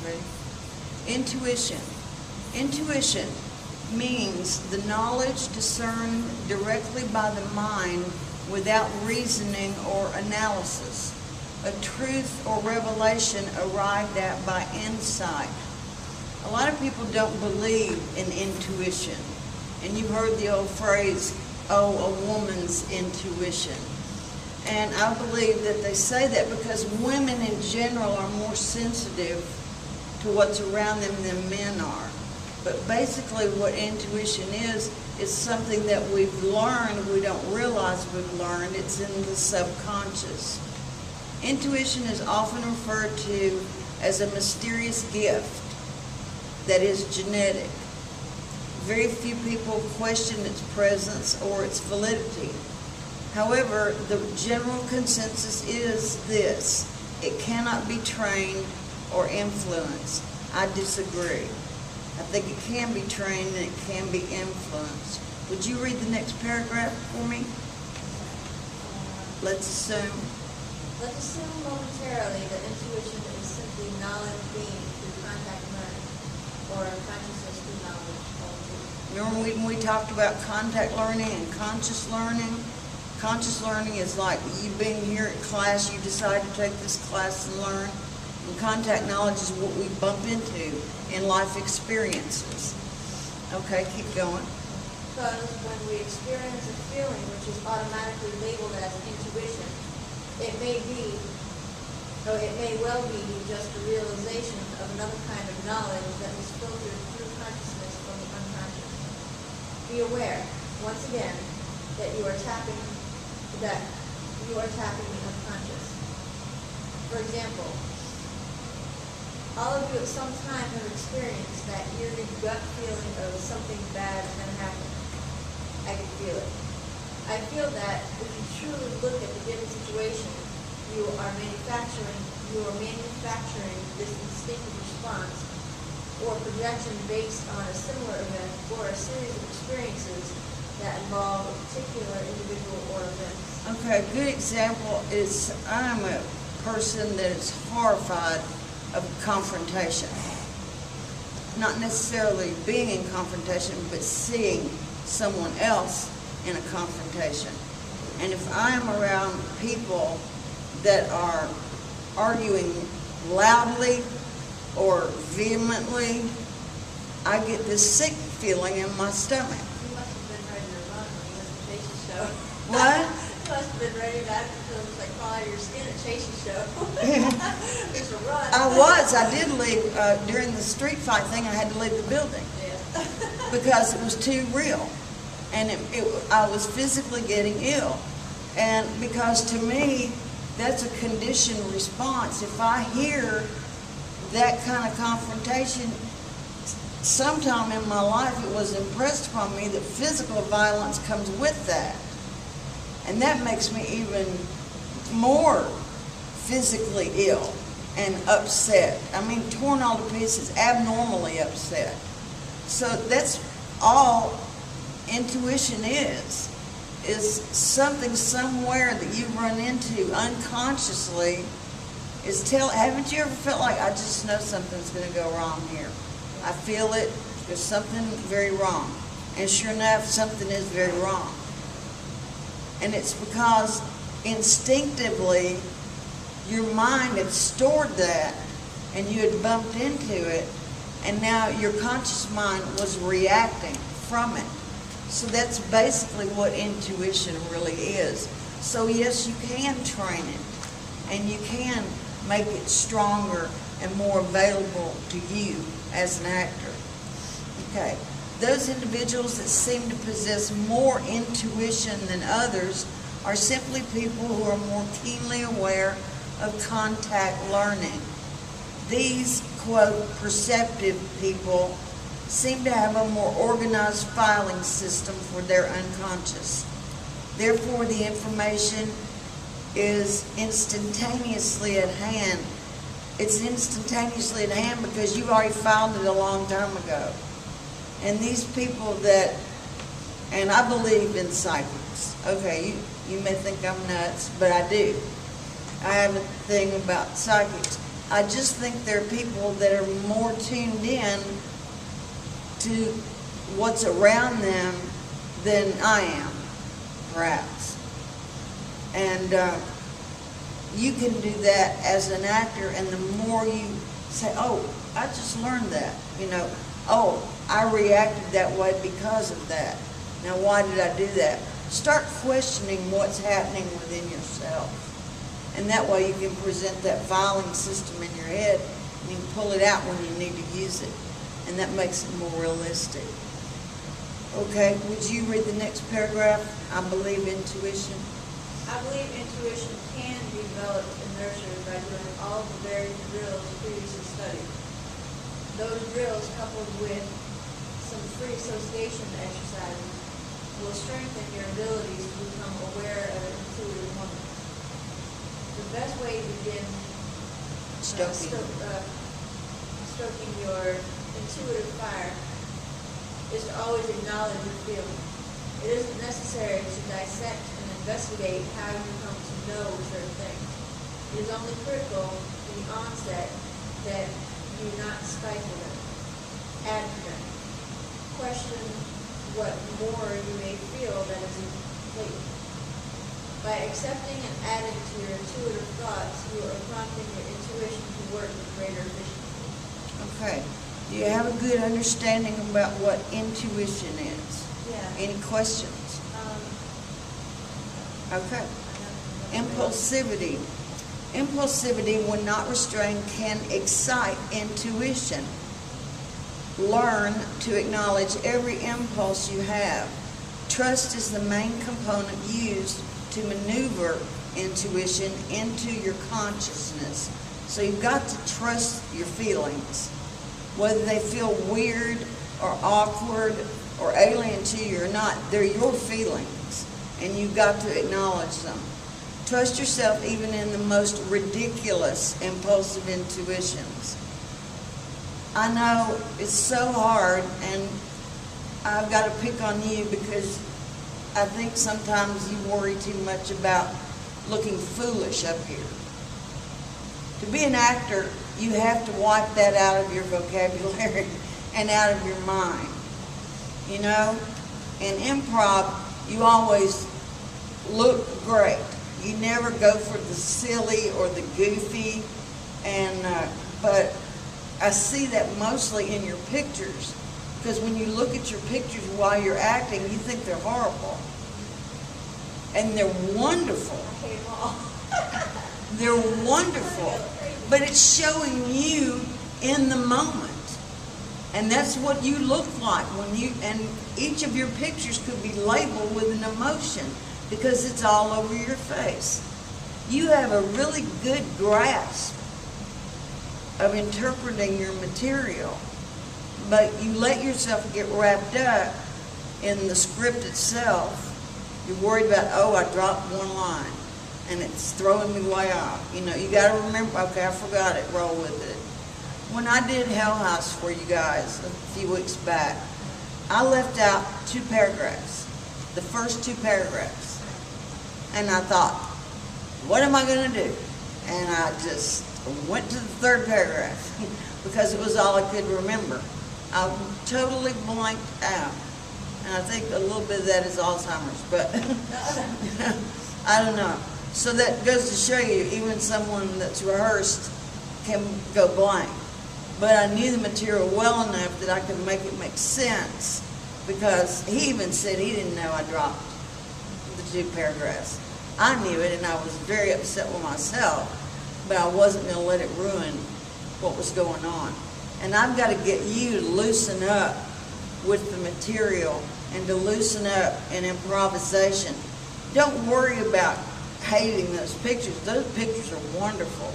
Ready? Intuition. Intuition means the knowledge discerned directly by the mind without reasoning or analysis. A truth or revelation arrived at by insight. A lot of people don't believe in intuition. And you've heard the old phrase, oh, a woman's intuition. And I believe that they say that because women in general are more sensitive to what's around them than men are. But basically what intuition is something that we've learned, we don't realize we've learned. It's in the subconscious. Intuition is often referred to as a mysterious gift that is genetic. Very few people question its presence or its validity. However, the general consensus is this: it cannot be trained or influenced. I disagree. I think it can be trained and it can be influenced. Would you read the next paragraph for me? Let's assume momentarily that intuition is simply knowledge gained through contact learning, or unconsciousness through knowledge only. Remember when we talked about contact learning and conscious learning? Conscious learning is like you being here at class, you decide to take this class and learn. And contact knowledge is what we bump into in life experiences. Okay, keep going. Because when we experience a feeling which is automatically labeled as intuition, it may well be just a realization of another kind of knowledge that is filtered through consciousness from the unconscious. Be aware, once again, that you are tapping the unconscious. For example, all of you at some time have experienced that eerie gut feeling of something bad is going to happen. I can feel it. I feel that if you truly look at the given situation, you are manufacturing this instinctive response or projection based on a similar event or a series of experiences that involve a particular individual or event. Okay, a good example is I'm a person that is horrified of confrontation. Not necessarily being in confrontation, but seeing someone else in a confrontation. And if I am around people that are arguing loudly or vehemently, I get this sick feeling in my stomach. You must have been ready to run when you went to Chase's show. What? You must have been ready to feel like crawl out of your skin at Chase's show. Just a run. I did leave, during the street fight thing, I had to leave the building. Yeah. Because it was too real. And I was physically getting ill. And because to me, that's a conditioned response. If I hear that kind of confrontation, sometime in my life it was impressed upon me that physical violence comes with that. And that makes me even more physically ill and upset. I mean, torn all to pieces, abnormally upset. So that's all intuition is something somewhere that you run into unconsciously haven't you ever felt like, I just know something's going to go wrong here? I feel it, there's something very wrong. And sure enough, something is very wrong. And it's because instinctively your mind had stored that and you had bumped into it, and now your conscious mind was reacting from it. So that's basically what intuition really is. So yes, you can train it, and you can make it stronger and more available to you as an actor. Okay, those individuals that seem to possess more intuition than others are simply people who are more keenly aware of contact learning. These, quote, perceptive people seem to have a more organized filing system for their unconscious. Therefore, the information is instantaneously at hand. It's instantaneously at hand because you've already filed it a long time ago. And these people that, and I believe in psychics. Okay, you may think I'm nuts, but I do. I have a thing about psychics. I just think there are people that are more tuned in to what's around them than I am, perhaps. And you can do that as an actor, and the more you say, oh, I just learned that, oh, I reacted that way because of that. Now, why did I do that? Start questioning what's happening within yourself. And that way you can present that filing system in your head, and you can pull it out when you need to use it. And that makes it more realistic. Okay, would you read the next paragraph? I believe intuition. I believe intuition can be developed and nurtured by doing all the various drills previously studied. Those drills, coupled with some free association exercises, will strengthen your abilities to become aware of an intuitive moment. The best way to begin stoking your intuitive fire is to always acknowledge your feeling. It isn't necessary to dissect and investigate how you come to know certain things. It is only critical in the onset that you not stifle them, add to them. Question what more you may feel that is incomplete. By accepting and adding to your intuitive thoughts, you are prompting your intuition to work with greater efficiency. Okay. Do you have a good understanding about what intuition is? Yeah. Any questions? Okay. Impulsivity. Impulsivity, when not restrained, can excite intuition. Learn to acknowledge every impulse you have. Trust is the main component used to maneuver intuition into your consciousness. So you've got to trust your feelings. Whether they feel weird or awkward or alien to you or not, they're your feelings, and you've got to acknowledge them. Trust yourself even in the most ridiculous impulsive intuitions. I know it's so hard, and I've got to pick on you because I think sometimes you worry too much about looking foolish up here. To be an actor, you have to wipe that out of your vocabulary and out of your mind. In improv, you always look great. You never go for the silly or the goofy, but I see that mostly in your pictures, because when you look at your pictures while you're acting, you think they're horrible. And they're wonderful. I hate them all. They're wonderful. But it's showing you in the moment. And that's what you look like and each of your pictures could be labeled with an emotion because it's all over your face. You have a really good grasp of interpreting your material, but you let yourself get wrapped up in the script itself. You're worried about, oh, I dropped one line and it's throwing me way off. You got to remember, okay, I forgot it, roll with it. When I did Hell House for you guys a few weeks back, I left out 2 paragraphs, the first 2 paragraphs. And I thought, what am I going to do? And I just went to the 3rd paragraph because it was all I could remember. I totally blanked out. And I think a little bit of that is Alzheimer's, but I don't know. So that goes to show you, even someone that's rehearsed can go blank. But I knew the material well enough that I could make it make sense, because he even said he didn't know I dropped the 2 paragraphs. I knew it, and I was very upset with myself, but I wasn't going to let it ruin what was going on. And I've got to get you to loosen up with the material and to loosen up in improvisation. Don't worry about hating those pictures. Those pictures are wonderful.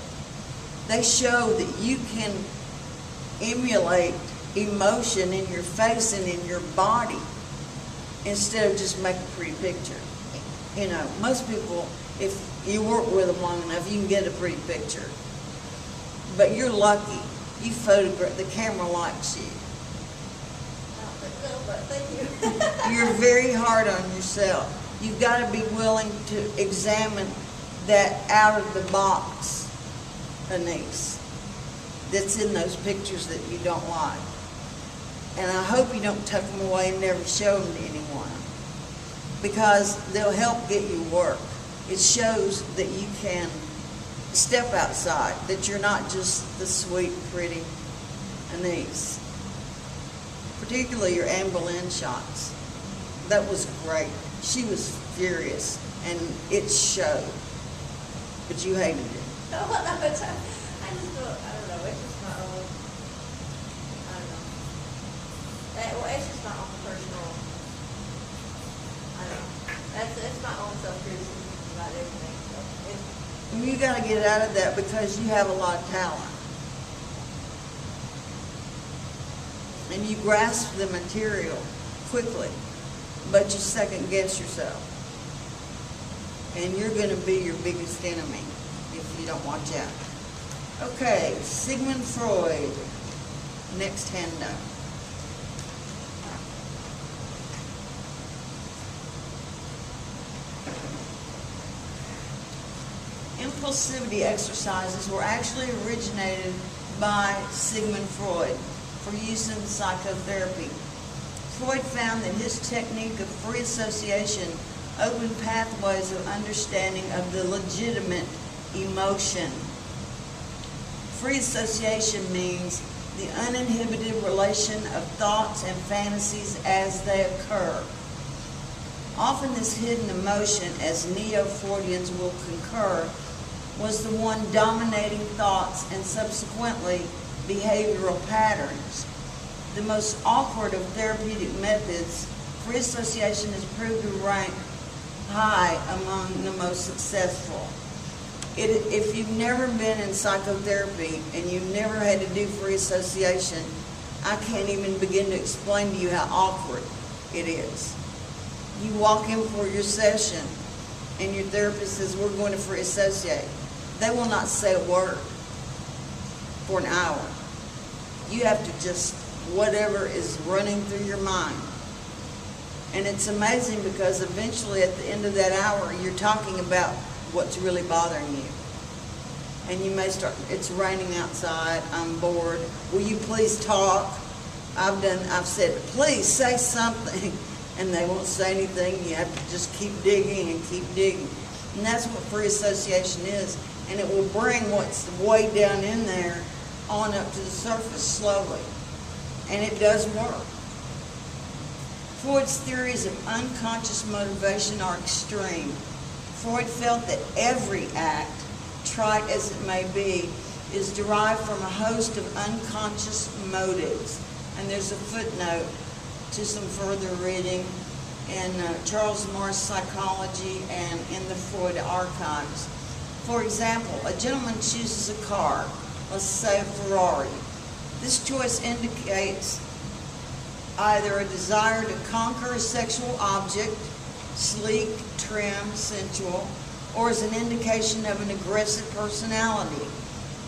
They show that you can emulate emotion in your face and in your body instead of just make a pretty picture. Most people, if you work with them long enough, you can get a pretty picture. But you're lucky. You photograph, the camera likes you. But thank you. You're very hard on yourself. You've got to be willing to examine that out of the box, Anise. that's in those pictures that you don't like. And I hope you don't tuck them away and never show them to anyone, because they'll help get you work. It shows that you can step outside, that you're not just the sweet, pretty Anise. Particularly your Anne Boleyn shots. That was great. She was furious, and it showed. But you hated it. No, I just don't, I don't know, it's just my own, I don't know. Well, it's just my own personal, I don't know. It's my own self-criticism about everything, so it's. You got to get out of that because you have a lot of talent. And you grasp the material quickly, but you second guess yourself. And you're going to be your biggest enemy if you don't watch out. Okay, Sigmund Freud, next handout. Impulsivity exercises were actually originated by Sigmund Freud for use in psychotherapy. Freud found that his technique of free association opened pathways of understanding of the legitimate emotion. Free association means the uninhibited relation of thoughts and fantasies as they occur. Often this hidden emotion, as neo-Freudians will concur, was the one dominating thoughts and subsequently behavioral patterns. The most awkward of therapeutic methods, free association is proved to rank high among the most successful. If you've never been in psychotherapy and you've never had to do free association, I can't even begin to explain to you how awkward it is. You walk in for your session and your therapist says, we're going to free associate. They will not say a word for an hour. You have to just, whatever is running through your mind. And it's amazing because eventually at the end of that hour, you're talking about what's really bothering you. And you may start, it's raining outside, I'm bored, will you please talk? I've said, please say something, and they won't say anything. You have to just keep digging and keep digging. And that's what free association is. And it will bring what's way down in there on up to the surface slowly. And it does work. Freud's theories of unconscious motivation are extreme. Freud felt that every act, trite as it may be, is derived from a host of unconscious motives. And there's a footnote to some further reading in Charles Morris Psychology and in the Freud archives. For example, a gentleman chooses a car, let's say a Ferrari. This choice indicates either a desire to conquer a sexual object, sleek, trim, sensual, or as an indication of an aggressive personality.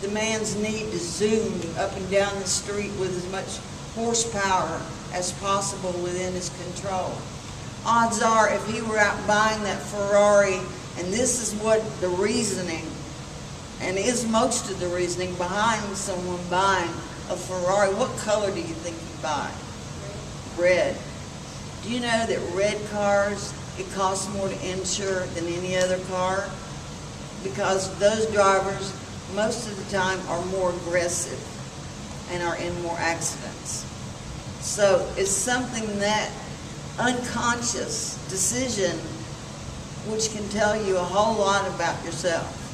The man's need to zoom up and down the street with as much horsepower as possible within his control. Odds are, if he were out buying that Ferrari, and this is what the reasoning, and is most of the reasoning behind someone buying a Ferrari, what color do you think he'd buy? Red. Do you know that red cars, it costs more to insure than any other car? Because those drivers, most of the time, are more aggressive and are in more accidents. So it's something that unconscious decision which can tell you a whole lot about yourself.